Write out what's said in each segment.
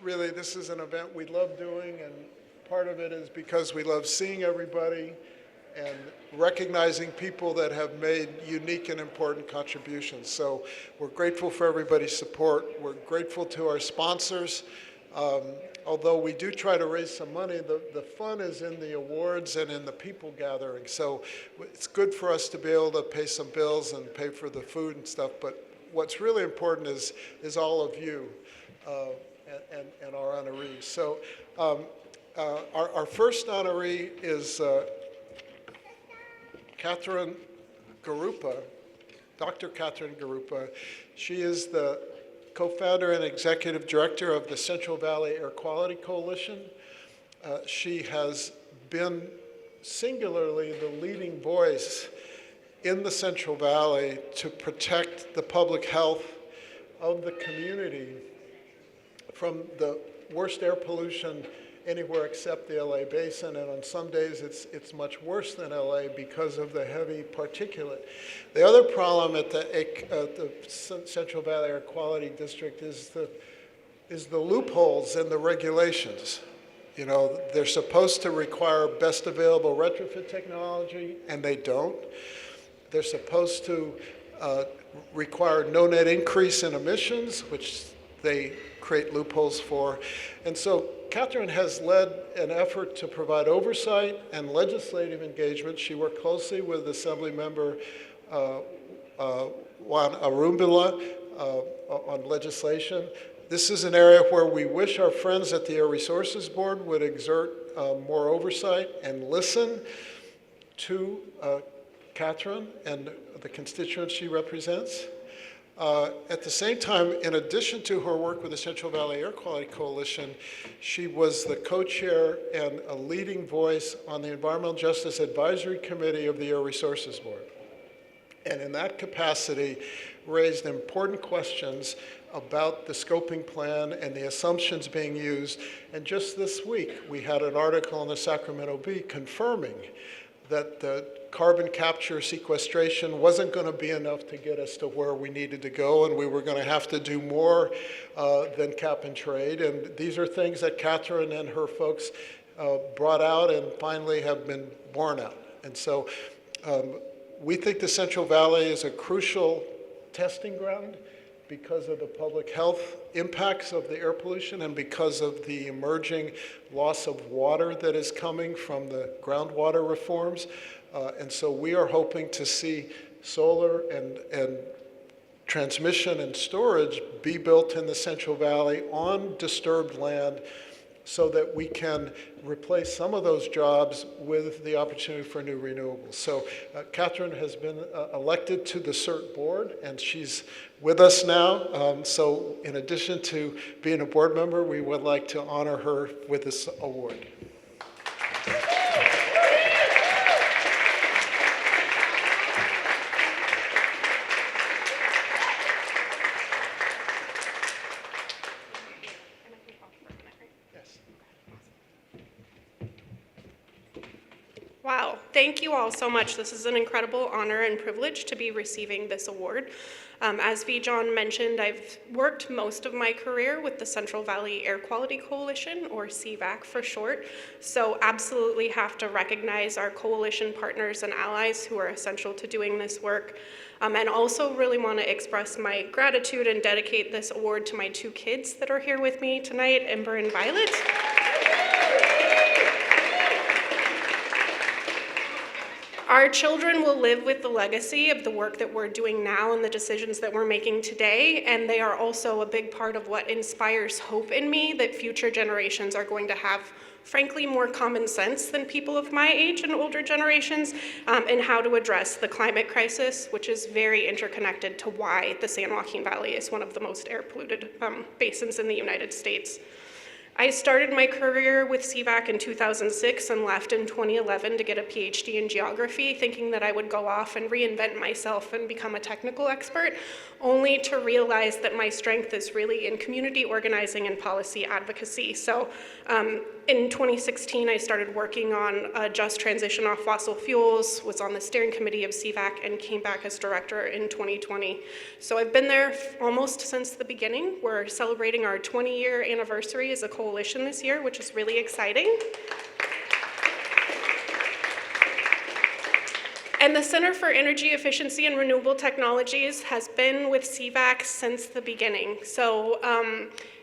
really, this is an event we love doing, and part of it is because we love seeing everybody and recognizing people that have made unique and important contributions. So we're grateful for everybody's support. We're grateful to our sponsors. Although we do try to raise some money, the fun is in the awards and in the people gathering. So it's good for us to be able to pay some bills and pay for the food and stuff, but what's really important is all of you and our honorees. So our first honoree is Catherine Garoupa, Dr. Catherine Garoupa. She is the co-founder and executive director of the Central Valley Air Quality Coalition. She has been singularly the leading voice in the Central Valley to protect the public health of the community from the worst air pollution anywhere except the LA basin, and on some days it's much worse than LA because of the heavy particulate. The other problem at the Central Valley Air Quality District is the loopholes in the regulations. You know, they're supposed to require best available retrofit technology, and they don't. They're supposed to require no net increase in emissions, which they create loopholes for. And so Catherine has led an effort to provide oversight and legislative engagement. She worked closely with Assembly Member Juan Arumbila on legislation. This is an area where we wish our friends at the Air Resources Board would exert more oversight and listen to Catherine and the constituents she represents. At the same time, in addition to her work with the Central Valley Air Quality Coalition, she was the co-chair and a leading voice on the Environmental Justice Advisory Committee of the Air Resources Board. And in that capacity, raised important questions about the scoping plan and the assumptions being used. And just this week, we had an article in the Sacramento Bee confirming that the carbon capture sequestration wasn't going to be enough to get us to where we needed to go, and we were going to have to do more than cap and trade. And these are things that Catherine and her folks brought out and finally have been borne out. And so we think the Central Valley is a crucial testing ground because of the public health impacts of the air pollution and because of the emerging loss of water that is coming from the groundwater reforms. And so we are hoping to see solar and transmission and storage be built in the Central Valley on disturbed land so that we can replace some of those jobs with the opportunity for new renewables. So Catherine has been elected to the CEERT board, and she's with us now. So in addition to being a board member, we would like to honor her with this award. Wow, thank you all so much. This is an incredible honor and privilege to be receiving this award. As V. John mentioned, I've worked most of my career with the Central Valley Air Quality Coalition, or CVAC for short, so absolutely have to recognize our coalition partners and allies who are essential to doing this work. And also really want to express my gratitude and dedicate this award to my two kids that are here with me tonight, Ember and Violet. Our children will live with the legacy of the work that we're doing now and the decisions that we're making today, and they are also a big part of what inspires hope in me that future generations are going to have, frankly, more common sense than people of my age and older generations in how to address the climate crisis, which is very interconnected to why the San Joaquin Valley is one of the most air polluted basins in the United States. I started my career with CVAC in 2006 and left in 2011 to get a PhD in geography, thinking that I would go off and reinvent myself and become a technical expert, only to realize that my strength is really in community organizing and policy advocacy. So in 2016, I started working on a just transition off fossil fuels, was on the steering committee of CVAC, and came back as director in 2020. So I've been there almost since the beginning. We're celebrating our 20-year anniversary as a coalition this year, which is really exciting. And the Center for Energy Efficiency and Renewable Technologies has been with CVAC since the beginning. So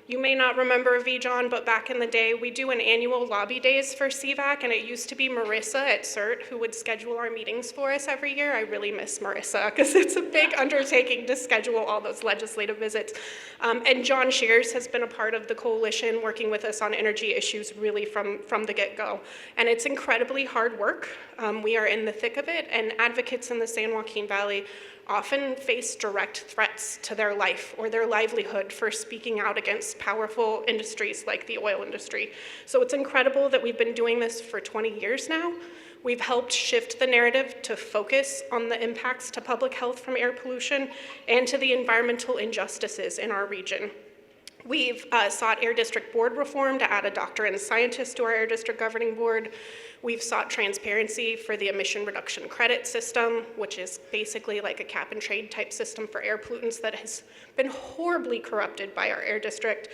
you may not remember VJON, but back in the day, we do an annual lobby days for CVAC, and it used to be Marissa at CEERT who would schedule our meetings for us every year. I really miss Marissa, because it's a big undertaking to schedule all those legislative visits. And John Shears has been a part of the coalition, working with us on energy issues really from the get-go. And it's incredibly hard work. We are in the thick of it, and advocates in the San Joaquin Valley often face direct threats to their life or their livelihood for speaking out against powerful industries like the oil industry. So it's incredible that we've been doing this for 20 years now. We've helped shift the narrative to focus on the impacts to public health from air pollution and to the environmental injustices in our region. We've sought Air District Board reform to add a doctor and scientist to our Air District Governing Board. We've sought transparency for the emission reduction credit system, which is basically like a cap and trade type system for air pollutants that has been horribly corrupted by our Air District.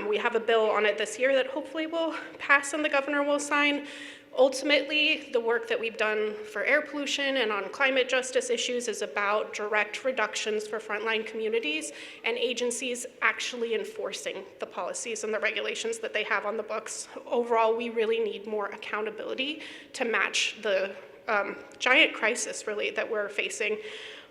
We have a bill on it this year that hopefully will pass and the governor will sign. Ultimately, the work that we've done for air pollution and on climate justice issues is about direct reductions for frontline communities and agencies actually enforcing the policies and the regulations that they have on the books. Overall, we really need more accountability to match the giant crisis, really, that we're facing.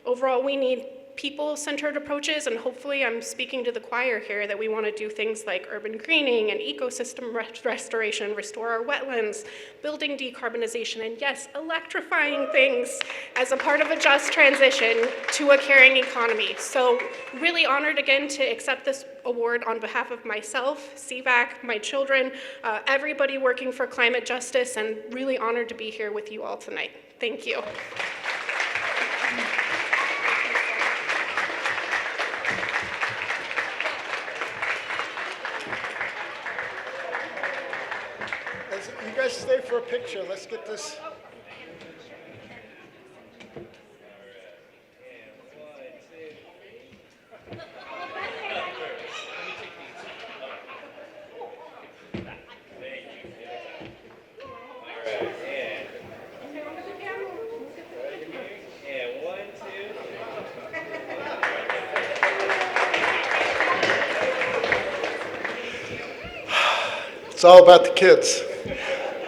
Overall, we need people-centered approaches, and hopefully I'm speaking to the choir here that we want to do things like urban greening and ecosystem restoration, restore our wetlands, building decarbonization, and yes, electrifying things as a part of a just transition to a caring economy. So really honored again to accept this award on behalf of myself, CVAC, my children, everybody working for climate justice, and really honored to be here with you all tonight. Thank you. You guys stay for a picture. Let's get this. It's all about the kids.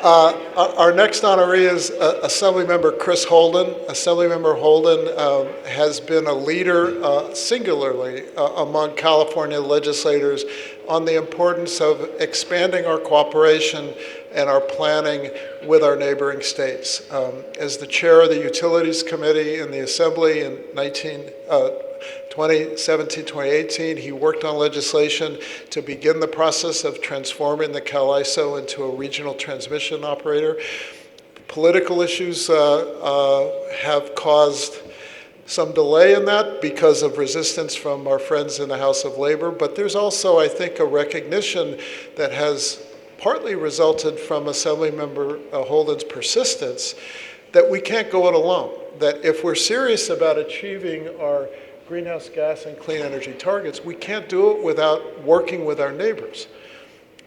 Our next honoree is Assemblymember Chris Holden. Assemblymember Holden has been a leader singularly among California legislators on the importance of expanding our cooperation and our planning with our neighboring states. As the chair of the Utilities Committee in the Assembly in 2017-2018, he worked on legislation to begin the process of transforming the CAISO into a regional transmission operator. Political issues have caused some delay in that because of resistance from our friends in the House of Labor, but there's also, I think, a recognition that has partly resulted from Assemblymember Holden's persistence that we can't go it alone, that if we're serious about achieving our greenhouse gas and clean energy targets, we can't do it without working with our neighbors.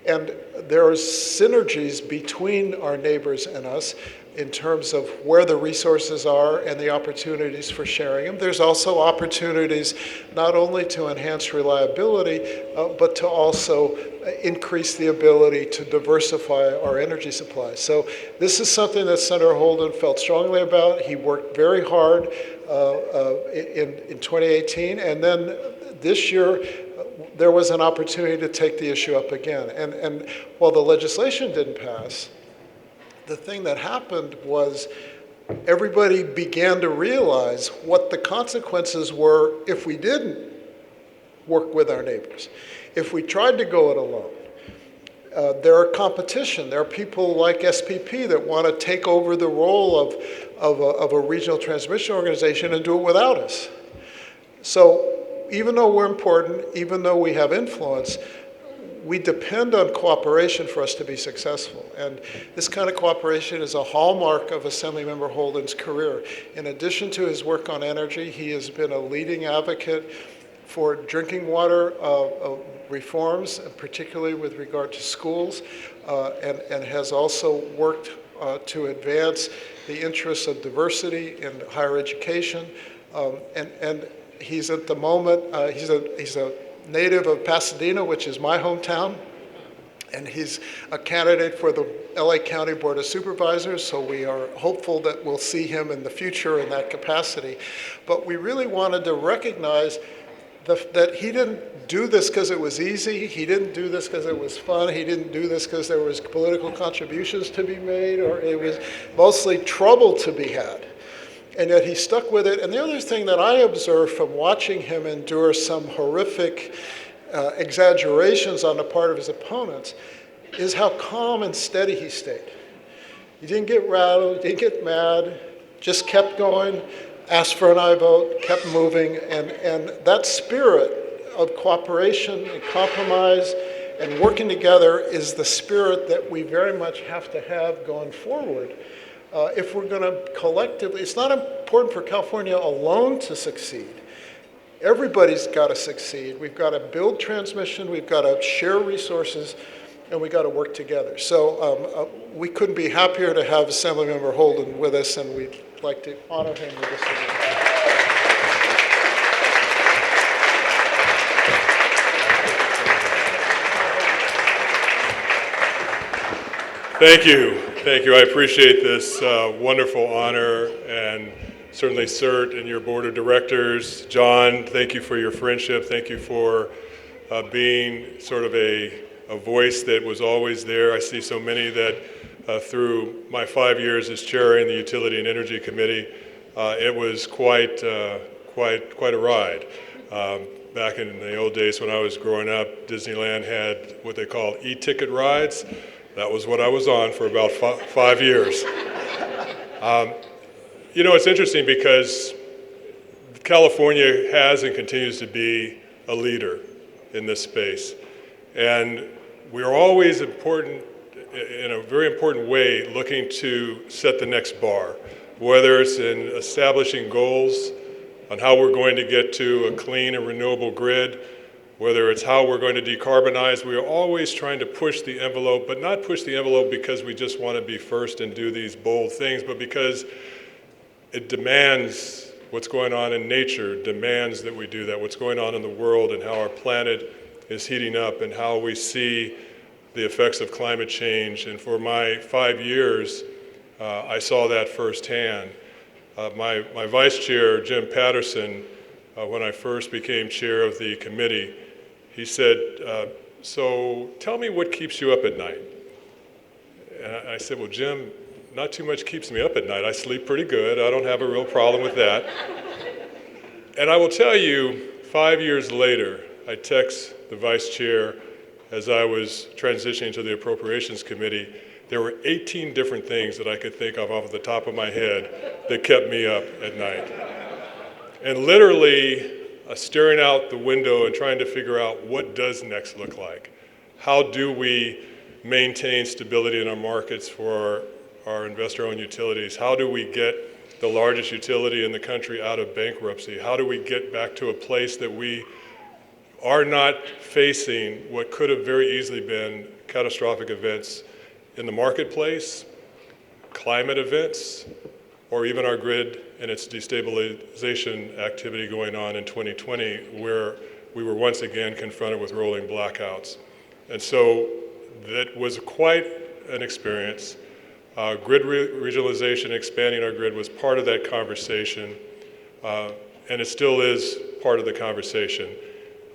And there are synergies between our neighbors and us in terms of where the resources are and the opportunities for sharing them. There's also opportunities not only to enhance reliability, but to also increase the ability to diversify our energy supply. So this is something that Senator Holden felt strongly about. He worked very hard in 2018, and then this year there was an opportunity to take the issue up again. And while the legislation didn't pass, the thing that happened was everybody began to realize what the consequences were if we didn't work with our neighbors. If we tried to go it alone, there are competition. There are people like SPP that want to take over the role of a regional transmission organization and do it without us. So even though we're important, even though we have influence, we depend on cooperation for us to be successful. And this kind of cooperation is a hallmark of Assemblymember Holden's career. In addition to his work on energy, he has been a leading advocate for drinking water reforms, particularly with regard to schools, and has also worked to advance the interests of diversity in higher education. And he's at the moment, he's a native of Pasadena, which is my hometown, and he's a candidate for the LA County Board of Supervisors, so we are hopeful that we'll see him in the future in that capacity. But we really wanted to recognize that he didn't do this because it was easy, he didn't do this because it was fun, he didn't do this because there was political contributions to be made, or it was mostly trouble to be had. And yet he stuck with it. And the other thing that I observed from watching him endure some horrific exaggerations on the part of his opponents is how calm and steady he stayed. He didn't get rattled, didn't get mad, just kept going, asked for an aye vote, kept moving. And that spirit of cooperation and compromise and working together is the spirit that we very much have to have going forward. If we're going to collectively, it's not important for California alone to succeed. Everybody's got to succeed. We've got to build transmission, we've got to share resources, and we've got to work together. So we couldn't be happier to have Assemblymember Holden with us, and we'd like to honor him with this award. Thank you. Thank you. I appreciate this wonderful honor, and certainly CEERT and your board of directors. John, thank you for your friendship. Thank you for being sort of a voice that was always there. I see so many that through my 5 years as chairing the Utility and Energy Committee, it was quite a ride. Back in the old days when I was growing up, Disneyland had what they called e-ticket rides. That was what I was on for about 5 years. You know, it's interesting because California has and continues to be a leader in this space. And we are always important, in a very important way, looking to set the next bar, whether it's in establishing goals on how we're going to get to a clean and renewable grid, whether it's how we're going to decarbonize. We are always trying to push the envelope, but not push the envelope because we just want to be first and do these bold things, but because it demands, what's going on in nature demands that we do that, what's going on in the world and how our planet is heating up and how we see the effects of climate change. And for my 5 years, I saw that firsthand. My vice chair, Jim Patterson, when I first became chair of the committee, he said, so tell me what keeps you up at night. And I said, well, Jim, not too much keeps me up at night. I sleep pretty good. I don't have a real problem with that. And I will tell you, 5 years later, I text the vice chair as I was transitioning to the Appropriations Committee. There were 18 different things that I could think of off the top of my head that kept me up at night. And literally staring out the window and trying to figure out what does next look like. How do we maintain stability in our markets for our investor-owned utilities? How do we get the largest utility in the country out of bankruptcy? How do we get back to a place that we are not facing what could have very easily been catastrophic events in the marketplace, climate events, or even our grid and its destabilization activity going on in 2020, where we were once again confronted with rolling blackouts. And so that was quite an experience. Grid regionalization, expanding our grid, was part of that conversation, and it still is part of the conversation.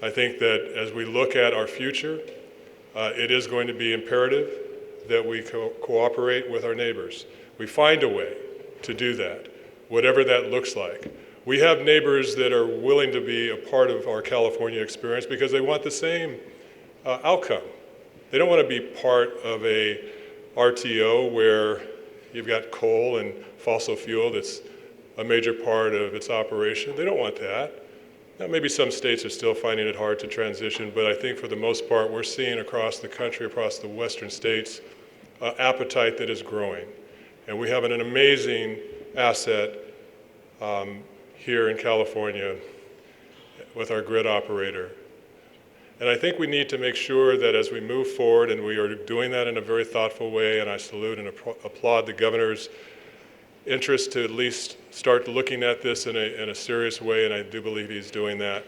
I think that as we look at our future, it is going to be imperative that we cooperate with our neighbors. We find a way to do that, whatever that looks like. We have neighbors that are willing to be a part of our California experience because they want the same outcome. They don't want to be part of a RTO where you've got coal and fossil fuel that's a major part of its operation. They don't want that. Now, maybe some states are still finding it hard to transition, but I think for the most part, we're seeing across the country, across the western states, appetite that is growing. And we have an amazing asset here in California with our grid operator. And I think we need to make sure that as we move forward, and we are doing that in a very thoughtful way, and I salute and applaud the governor's interest to at least start looking at this in a serious way, and I do believe he's doing that.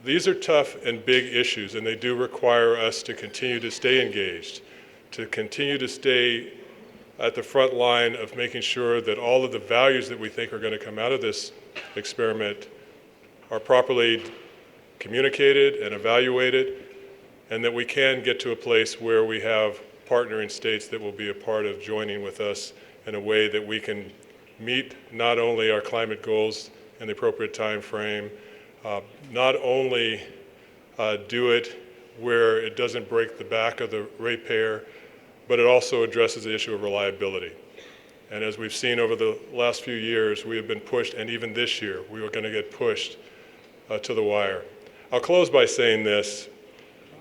These are tough and big issues, and they do require us to continue to stay engaged, to continue to stay at the front line of making sure that all of the values that we think are going to come out of this experiment are properly communicated and evaluated, and that we can get to a place where we have partnering states that will be a part of joining with us in a way that we can meet not only our climate goals in the appropriate time frame, not only do it where it doesn't break the back of the ratepayer, but it also addresses the issue of reliability. And as we've seen over the last few years, we have been pushed, and even this year, we are going to get pushed to the wire. I'll close by saying this.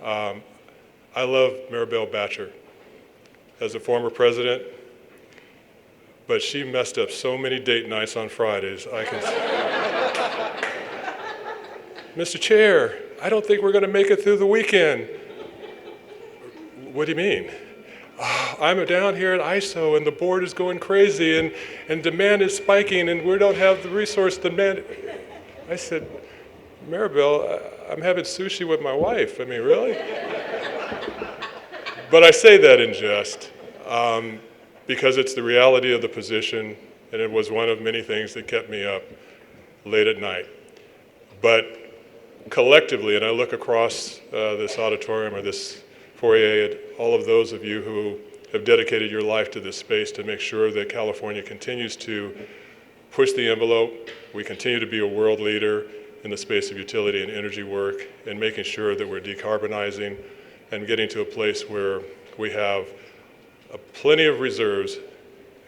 I love Maribel Batcher as a former president, but she messed up so many date nights on Fridays. I can Mr. Chair, I don't think we're going to make it through the weekend. What do you mean? I'm down here at ISO and the board is going crazy and demand is spiking and we don't have the resource demand. I said, Maribel, I'm having sushi with my wife. I mean, really? But I say that in jest because it's the reality of the position, and it was one of many things that kept me up late at night. But collectively, and I look across this auditorium or this foyer at all of those of you who have dedicated your life to this space to make sure that California continues to push the envelope. We continue to be a world leader in the space of utility and energy work, and making sure that we're decarbonizing and getting to a place where we have plenty of reserves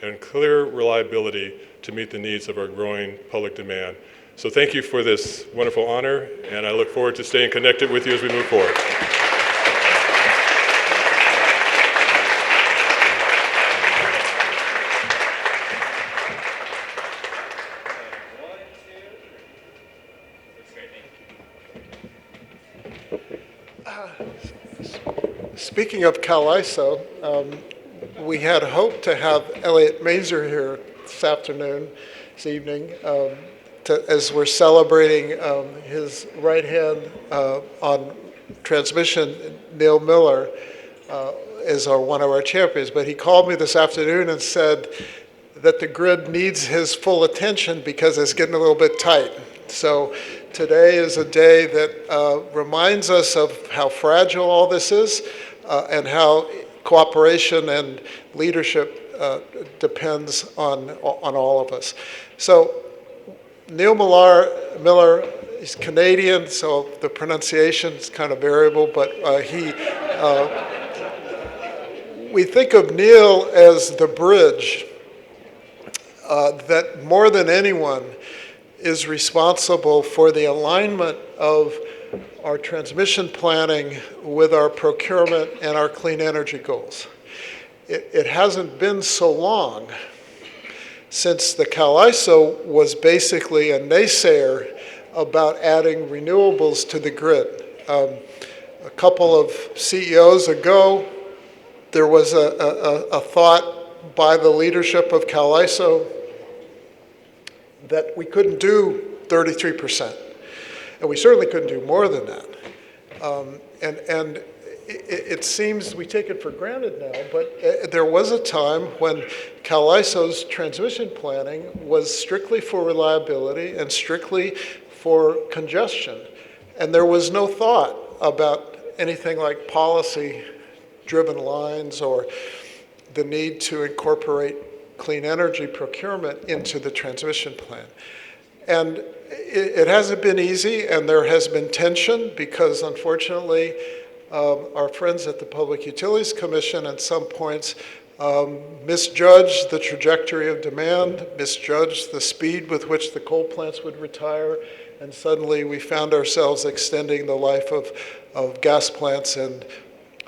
and clear reliability to meet the needs of our growing public demand. So thank you for this wonderful honor, and I look forward to staying connected with you as we move forward. Speaking of CalISO, we had hoped to have Elliot Mazer here this evening, as we're celebrating his right hand on transmission. Neil Millar is one of our champions, but he called me this afternoon and said that the grid needs his full attention because it's getting a little bit tight. So today is a day that reminds us of how fragile all this is and how cooperation and leadership depends on all of us. So Neil Millar is Canadian, so the pronunciation is kind of variable, but we think of Neil as the bridge that more than anyone is responsible for the alignment of our transmission planning with our procurement and our clean energy goals. It hasn't been so long since the CalISO was basically a naysayer about adding renewables to the grid. A couple of CEOs ago, there was a thought by the leadership of CalISO that we couldn't do 33%. And we certainly couldn't do more than that. And it seems we take it for granted now, but there was a time when CalISO's transmission planning was strictly for reliability and strictly for congestion. And there was no thought about anything like policy-driven lines or the need to incorporate clean energy procurement into the transmission plan. And it hasn't been easy, and there has been tension because, unfortunately, our friends at the Public Utilities Commission at some points misjudged the trajectory of demand, misjudged the speed with which the coal plants would retire, and suddenly we found ourselves extending the life of gas plants, and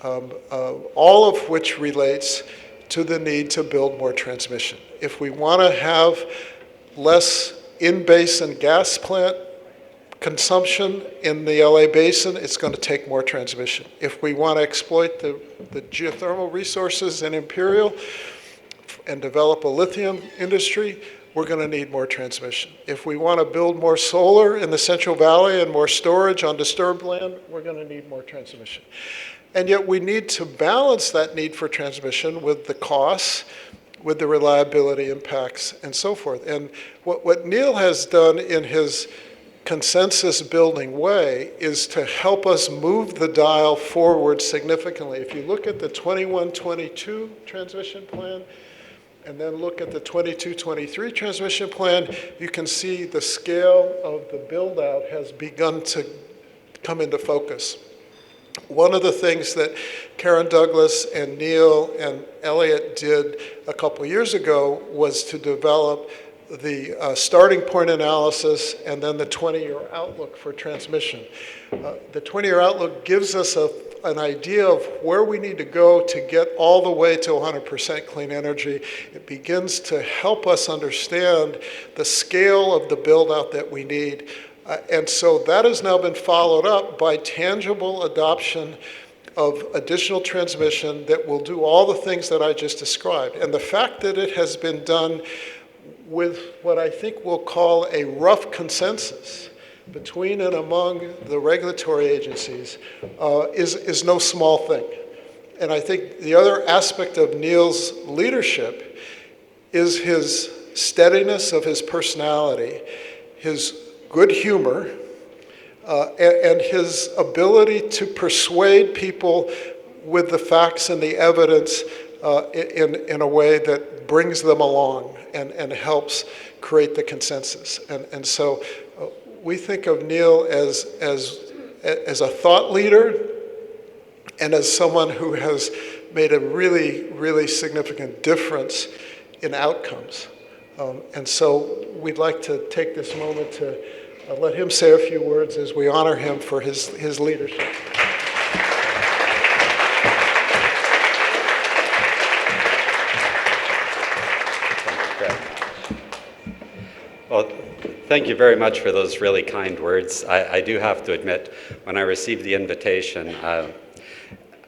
all of which relates to the need to build more transmission. If we want to have less in-basin gas plant consumption in the LA basin, it's going to take more transmission. If we want to exploit the geothermal resources in Imperial and develop a lithium industry, we're going to need more transmission. If we want to build more solar in the Central Valley and more storage on disturbed land, we're going to need more transmission. And yet we need to balance that need for transmission with the costs, with the reliability impacts, and so forth. And what Neil has done in his consensus building way is to help us move the dial forward significantly. If you look at the 21-22 transmission plan, and then look at the 22-23 transmission plan, you can see the scale of the build-out has begun to come into focus. One of the things that Karen Douglas and Neil and Elliot did a couple years ago was to develop the starting point analysis and then the 20-year outlook for transmission. The 20-year outlook gives us an idea of where we need to go to get all the way to 100% clean energy. It begins to help us understand the scale of the build-out that we need. And so that has now been followed up by tangible adoption of additional transmission that will do all the things that I just described. And the fact that it has been done with what I think we'll call a rough consensus between and among the regulatory agencies is no small thing. And I think the other aspect of Neil's leadership is his steadiness of his personality, his good humor, and his ability to persuade people with the facts and the evidence in a way that brings them along and helps create the consensus. And so we think of Neil as a thought leader and as someone who has made a really, really significant difference in outcomes. And so we'd like to take this moment to let him say a few words as we honor him for his leadership. Well, thank you very much for those really kind words. I do have to admit, when I received the invitation,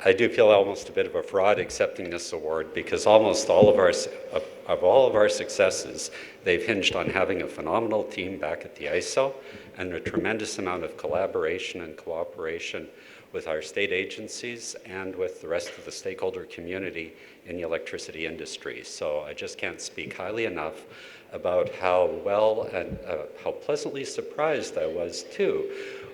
I do feel almost a bit of a fraud accepting this award, because almost all of our successes, they've hinged on having a phenomenal team back at the ISO and a tremendous amount of collaboration and cooperation with our state agencies and with the rest of the stakeholder community in the electricity industry. So I just can't speak highly enough about how well and how pleasantly surprised I was too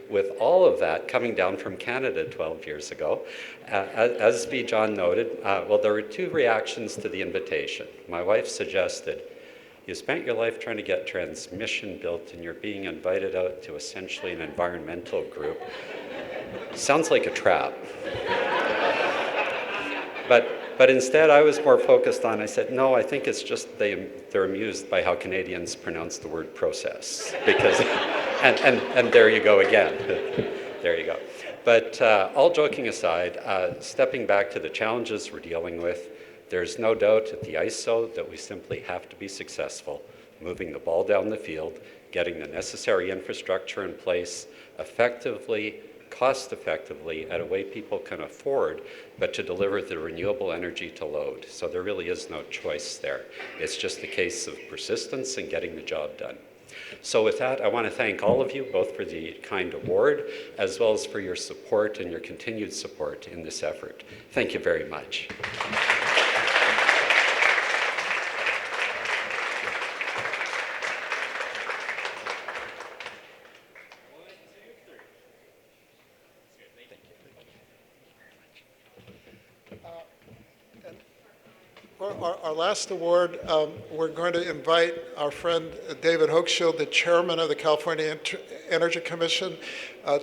with all of that coming down from Canada 12 years ago. As V. John noted, well, there were two reactions to the invitation. My wife suggested, you spent your life trying to get transmission built and you're being invited out to essentially an environmental group. Sounds like a trap. But instead, I was more focused on, I said, no, I think it's just they're amused by how Canadians pronounce the word process. Because, and there you go again. There you go. But all joking aside, stepping back to the challenges we're dealing with, there's no doubt at the ISO that we simply have to be successful, moving the ball down the field, getting the necessary infrastructure in place effectively, cost-effectively, at a way people can afford, but to deliver the renewable energy to load. So there really is no choice there. It's just a case of persistence and getting the job done. So with that, I want to thank all of you, both for the kind award, as well as for your support and your continued support in this effort. Thank you very much. Our last award, we're going to invite our friend David Hochschild, the chairman of the California Energy Commission,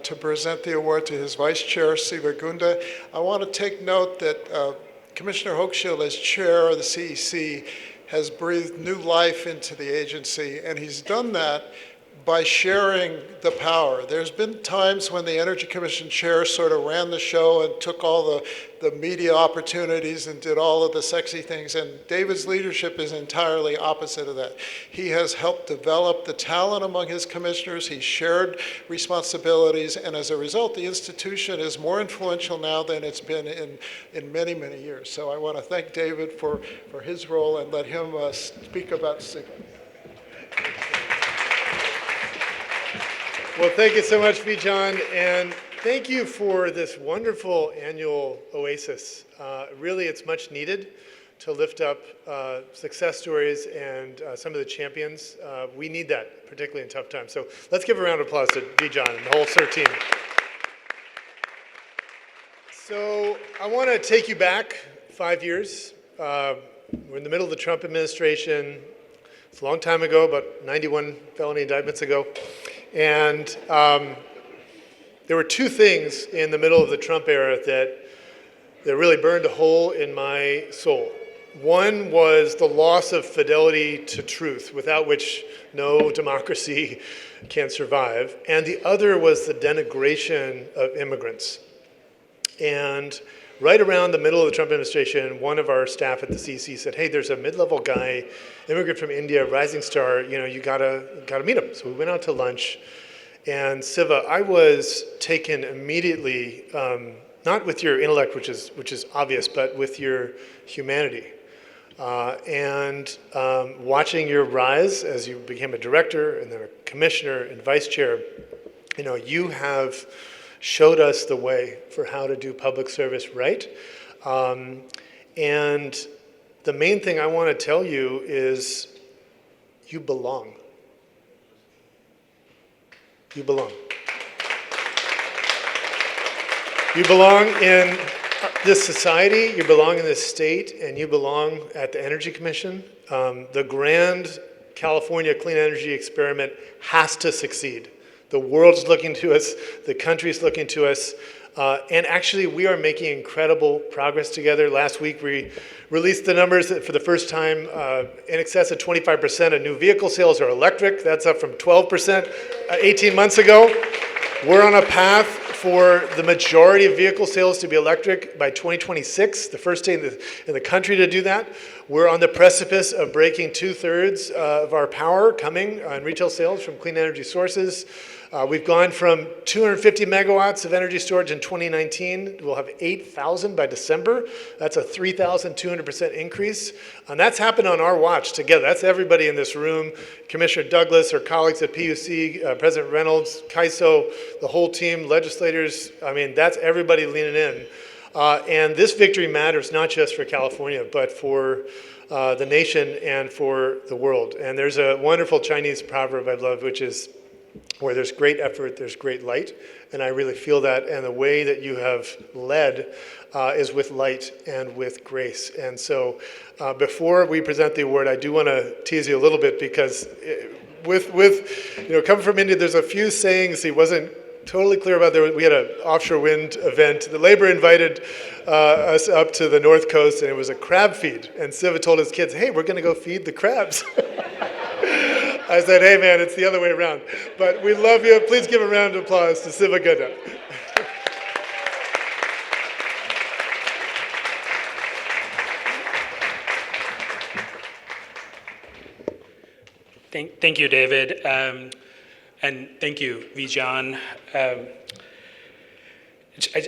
to present the award to his vice chair, Siva Gunda. I want to take note that Commissioner Hochschild, as chair of the CEC, has breathed new life into the agency, and he's done that by sharing the power. There's been times when the Energy Commission chair sort of ran the show and took all the media opportunities and did all of the sexy things, and David's leadership is entirely opposite of that. He has helped develop the talent among his commissioners, he's shared responsibilities, and as a result, the institution is more influential now than it's been in many, many years. So I want to thank David for his role and let him speak about SIGA. Well, thank you so much, Bijan, and thank you for this wonderful annual oasis. Really, it's much needed to lift up success stories and some of the champions. We need that, particularly in tough times. So let's give a round of applause to Bijan and the whole CEERT team. So I want to take you back 5 years. We're in the middle of the Trump administration. It's a long time ago, about 91 felony indictments ago. And there were two things in the middle of the Trump era that really burned a hole in my soul. One was the loss of fidelity to truth, without which no democracy can survive. And the other was the denigration of immigrants. And right around the middle of the Trump administration, one of our staff at the CEC said, hey, there's a mid-level guy, immigrant from India, rising star, you gotta meet him. So we went out to lunch, and Siva, I was taken immediately, not with your intellect, which is obvious, but with your humanity. And watching your rise as you became a director and then a commissioner and vice chair, you have showed us the way for how to do public service right. And the main thing I want to tell you is you belong. You belong. You belong in this society, you belong in this state, and you belong at the Energy Commission. The grand California clean energy experiment has to succeed. The world's looking to us, the country's looking to us, and actually we are making incredible progress together. Last week we released the numbers that for the first time in excess of 25% of new vehicle sales are electric. That's up from 12% 18 months ago. We're on a path for the majority of vehicle sales to be electric by 2026, the first state in the country to do that. We're on the precipice of breaking 2/3 of our power coming on retail sales from clean energy sources. We've gone from 250 megawatts of energy storage in 2019. We'll have 8,000 by December. That's a 3,200% increase. And that's happened on our watch together. That's everybody in this room, Commissioner Douglas, our colleagues at PUC, President Reynolds, CAISO, the whole team, legislators. I mean, that's everybody leaning in. And this victory matters not just for California, but for the nation and for the world. And there's a wonderful Chinese proverb I love, which is, where there's great effort, there's great light, and I really feel that, and the way that you have led is with light and with grace. And so before we present the award, I do want to tease you a little bit, because coming from India, there's a few sayings he wasn't totally clear about. We had an offshore wind event. The labor invited us up to the North Coast, and it was a crab feed, and Siva told his kids, hey, we're going to go feed the crabs. I said, hey man, it's the other way around. But we love you. Please give a round of applause to Siva Gunda. Thank you, David. And thank you, Bijan. I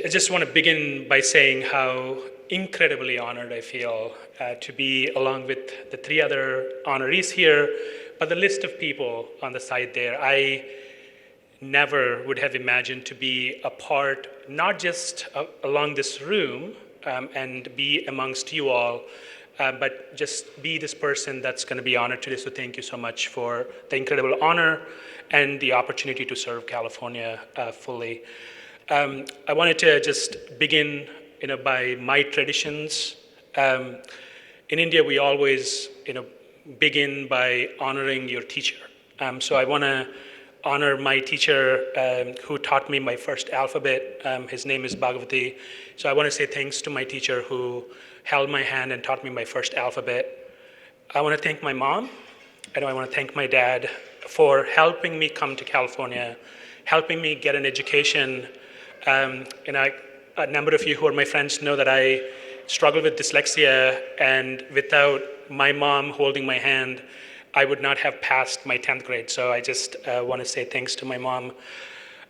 just want to begin by saying how incredibly honored I feel to be along with the three other honorees here, but the list of people on the side there. I never would have imagined to be a part, not just along this room and be amongst you all, but just be this person that's going to be honored today. So thank you so much for the incredible honor and the opportunity to serve California fully. I wanted to just begin by my traditions. In India, we always begin by honoring your teacher. So I want to honor my teacher who taught me my first alphabet. His name is Bhagavati. So I want to say thanks to my teacher who held my hand and taught me my first alphabet. I want to thank my mom, and I want to thank my dad for helping me come to California, helping me get an education. A number of you who are my friends know that I struggle with dyslexia, and without my mom holding my hand, I would not have passed my 10th grade. So I just want to say thanks to my mom.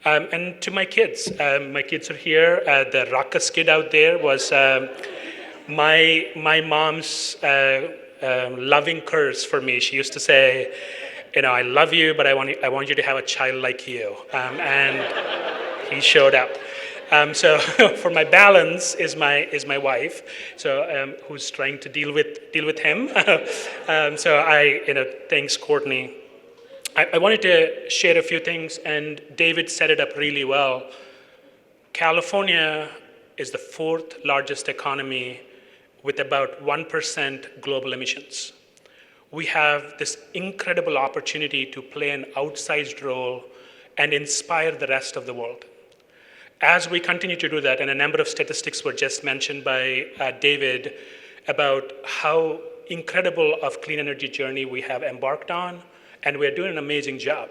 And to my kids. My kids are here. The ruckus kid out there was my mom's loving curse for me. She used to say, I love you, but I want you to have a child like you. And he showed up. So for my balance is my wife, so who's trying to deal with him. So thanks, Courtney. I wanted to share a few things, and David set it up really well. California is the 4th largest economy with about 1% global emissions. We have this incredible opportunity to play an outsized role and inspire the rest of the world. As we continue to do that, and a number of statistics were just mentioned by David about how incredible of clean energy journey we have embarked on, and we're doing an amazing job.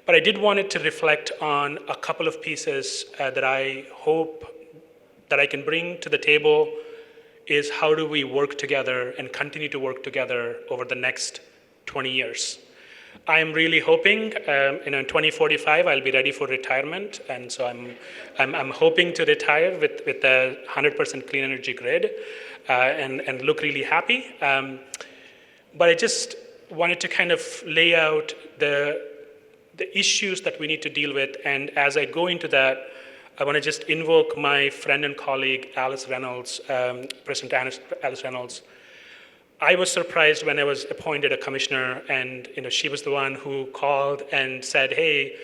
But I did want to reflect on a couple of pieces that I hope that I can bring to the table is how do we work together and continue to work together over the next 20 years. I'm really hoping, in 2045, I'll be ready for retirement, and so I'm hoping to retire with a 100% clean energy grid, and look really happy. But I just wanted to kind of lay out the issues that we need to deal with, and as I go into that, I want to just invoke my friend and colleague, Alice Reynolds, President Alice Reynolds. I was surprised when I was appointed a commissioner, and she was the one who called and said, hey,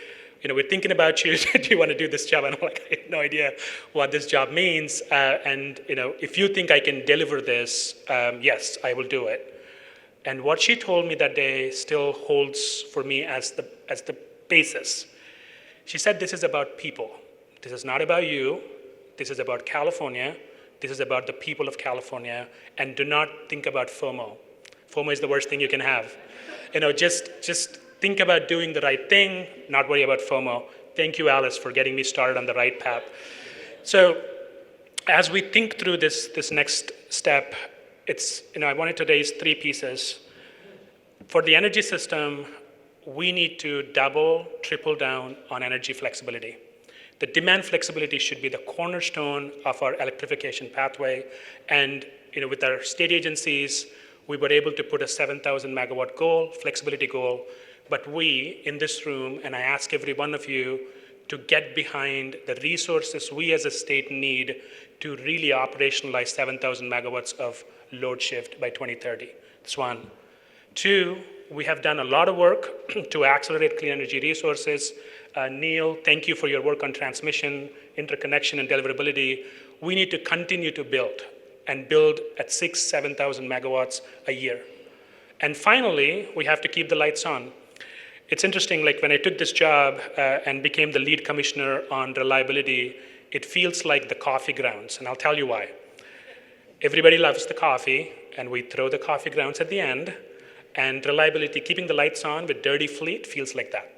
we're thinking about you. Do you want to do this job? And I'm like, I have no idea what this job means. And if you think I can deliver this, yes, I will do it. And what she told me that day still holds for me as the basis. She said, this is about people. This is not about you. This is about California. This is about the people of California, and do not think about FOMO. FOMO is the worst thing you can have. Just think about doing the right thing, not worry about FOMO. Thank you, Alice, for getting me started on the right path. So as we think through this next step, I wanted to raise 3 pieces. For the energy system, we need to double, triple down on energy flexibility. The demand flexibility should be the cornerstone of our electrification pathway. And with our state agencies, we were able to put a 7,000 megawatt goal, flexibility goal. But we in this room, and I ask every one of you to get behind the resources we as a state need to really operationalize 7,000 megawatts of load shift by 2030. That's 1. 2, we have done a lot of work to accelerate clean energy resources. Neil, thank you for your work on transmission, interconnection, and deliverability. We need to continue to build at 7,000 megawatts a year. And finally, we have to keep the lights on. It's interesting, like when I took this job and became the lead commissioner on reliability, it feels like the coffee grounds, and I'll tell you why. Everybody loves the coffee, and we throw the coffee grounds at the end, and reliability, keeping the lights on with dirty fleet feels like that,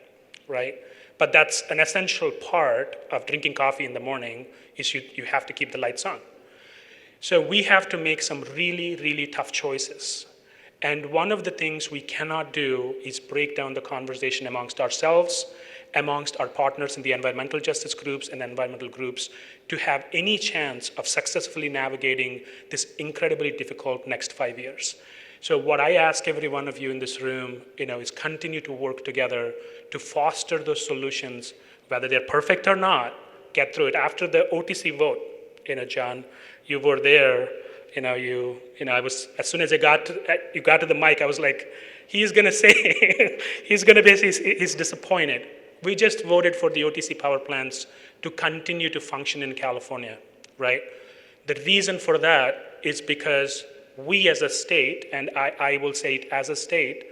right? But that's an essential part of drinking coffee in the morning is you have to keep the lights on. So we have to make some really, really tough choices. And one of the things we cannot do is break down the conversation amongst ourselves, amongst our partners in the environmental justice groups and environmental groups to have any chance of successfully navigating this incredibly difficult next 5 years. So what I ask every one of you in this room, is continue to work together to foster those solutions, whether they're perfect or not, get through it. After the OTC vote, John, you were there, I was, as soon as you got to the mic, I was like, he's gonna say, he's disappointed. We just voted for the OTC power plants to continue to function in California, right? The reason for that is because we as a state, and I will say it as a state,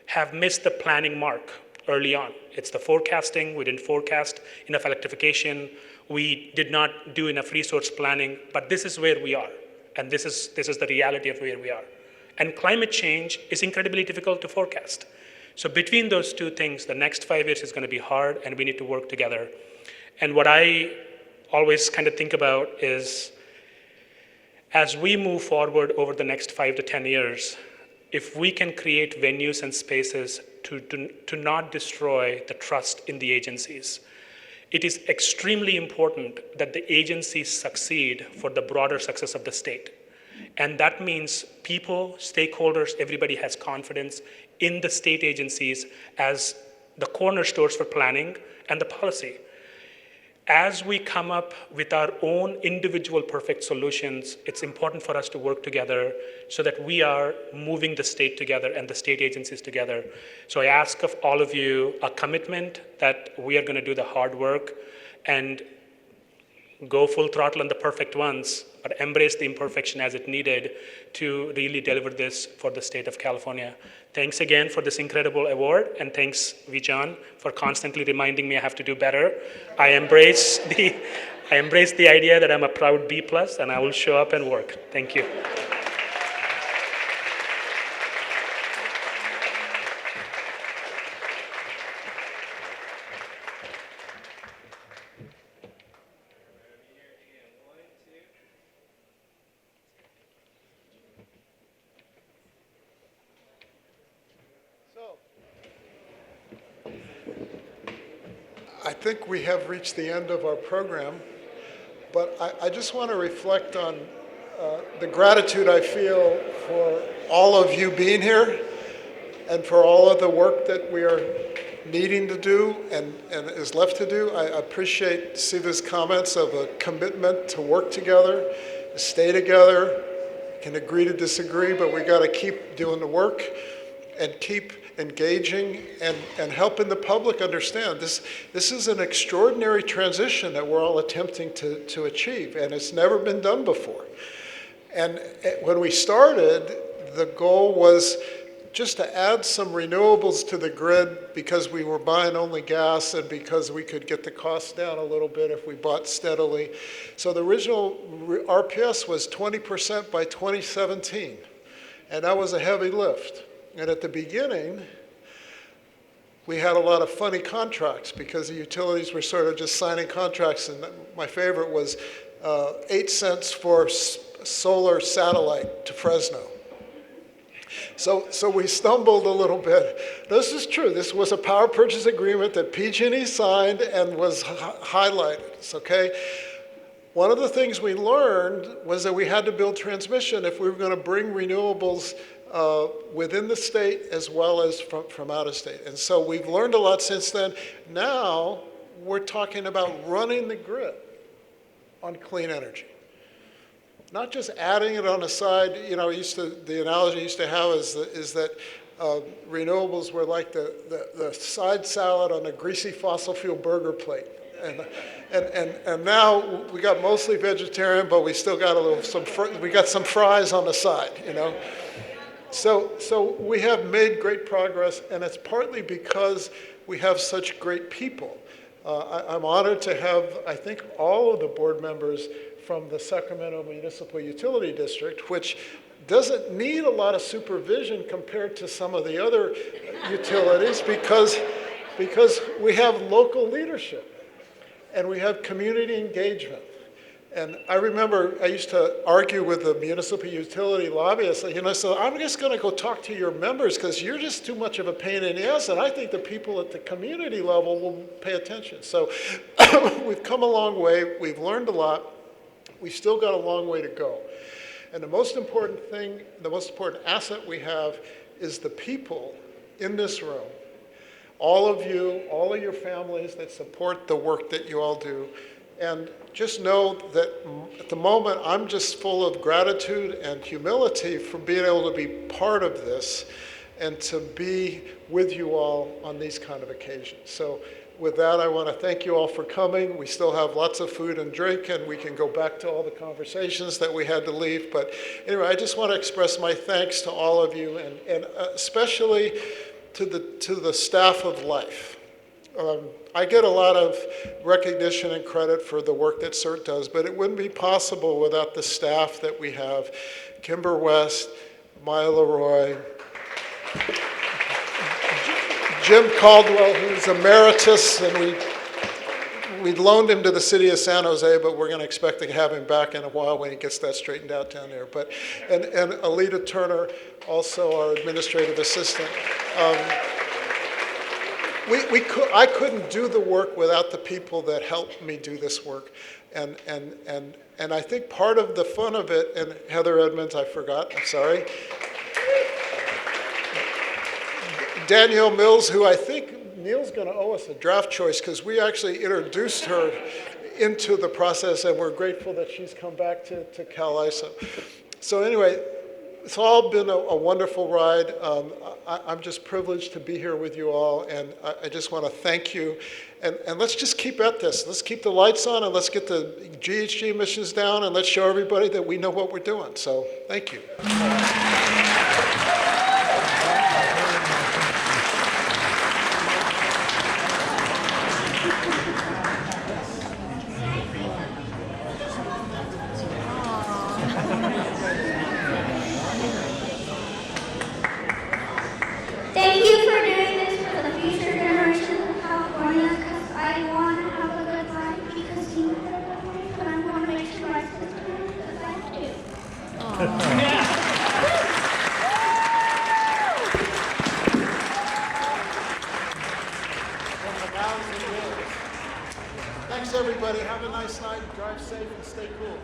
have missed the planning mark early on. It's the forecasting. We didn't forecast enough electrification. We did not do enough resource planning, but this is where we are. And this is the reality of where we are. And climate change is incredibly difficult to forecast. So between those two things, the next 5 years is going to be hard, and we need to work together. And what I always kind of think about is, as we move forward over the next 5 to 10 years, if we can create venues and spaces to not destroy the trust in the agencies, it is extremely important that the agencies succeed for the broader success of the state. And that means people, stakeholders, everybody has confidence in the state agencies as the cornerstones for planning and the policy. As we come up with our own individual perfect solutions, it's important for us to work together so that we are moving the state together and the state agencies together. So I ask of all of you a commitment that we are going to do the hard work and go full throttle on the perfect ones, but embrace the imperfection as it needed to really deliver this for the state of California. Thanks again for this incredible award, and thanks, Vijan, for constantly reminding me I have to do better. I embrace the idea that I'm a proud B+, and I will show up and work. Thank you. I think we have reached the end of our program, but I just want to reflect on the gratitude I feel for all of you being here and for all of the work that we are needing to do and is left to do. I appreciate Siva's comments of a commitment to work together, to stay together, can agree to disagree, but we got to keep doing the work and keep engaging and helping the public understand this is an extraordinary transition that we're all attempting to achieve, and it's never been done before. And when we started, the goal was just to add some renewables to the grid because we were buying only gas and because we could get the costs down a little bit if we bought steadily. So the original RPS was 20% by 2017, and that was a heavy lift. And at the beginning, we had a lot of funny contracts because the utilities were sort of just signing contracts. And my favorite was 8 cents for solar satellite to Fresno. So we stumbled a little bit. This is true. This was a power purchase agreement that PG&E signed and was highlighted, okay? One of the things we learned was that we had to build transmission if we were going to bring renewables within the state as well as from out of state. And so we've learned a lot since then. Now we're talking about running the grid on clean energy. Not just adding it on the side. You know, the analogy I used to have is that renewables were like the side salad on a greasy fossil fuel burger plate. And now we got mostly vegetarian, but we still got we got some fries on the side, you know. So we have made great progress, and it's partly because we have such great people. I'm honored to have, I think, all of the board members from the Sacramento Municipal Utility District, which doesn't need a lot of supervision compared to some of the other utilities because we have local leadership and we have community engagement. And I remember I used to argue with the municipal utility lobbyists, you know, so I'm just going to go talk to your members because you're just too much of a pain in the ass, and I think the people at the community level will pay attention. So we've come a long way. We've learned a lot. We've still got a long way to go. And the most important thing, the most important asset we have is the people in this room. All of you, all of your families that support the work that you all do. And just know that at the moment, I'm just full of gratitude and humility for being able to be part of this and to be with you all on these kind of occasions. So with that, I want to thank you all for coming. We still have lots of food and drink, and we can go back to all the conversations that we had to leave. But anyway, I just want to express my thanks to all of you, and especially to the staff of Life. I get a lot of recognition and credit for the work that CEERT does, but it wouldn't be possible without the staff that we have. Kimber West, Maya Leroy, Jim Caldwell, who's emeritus, and we loaned him to the city of San Jose, but we're going to expect to have him back in a while when he gets that straightened out down there. But and Alita Turner, also our administrative assistant. I couldn't do the work without the people that helped me do this work, and I think part of the fun of it. And Heather Edmonds, I forgot. I'm sorry. Danielle Mills, who I think Neil's going to owe us a draft choice because we actually introduced her into the process, and we're grateful that she's come back to Cal ISO. So anyway, it's all been a wonderful ride. I'm just privileged to be here with you all, and I just want to thank you. And let's just keep at this. Let's keep the lights on, and let's get the GHG emissions down, and let's show everybody that we know what we're doing. So thank you. Thank you for doing this for the future generations of California, because I want to have a good life because you have a good life, but I want to make sure my sister has a good life too. Thanks, everybody. Have a nice night. Drive safe and stay cool.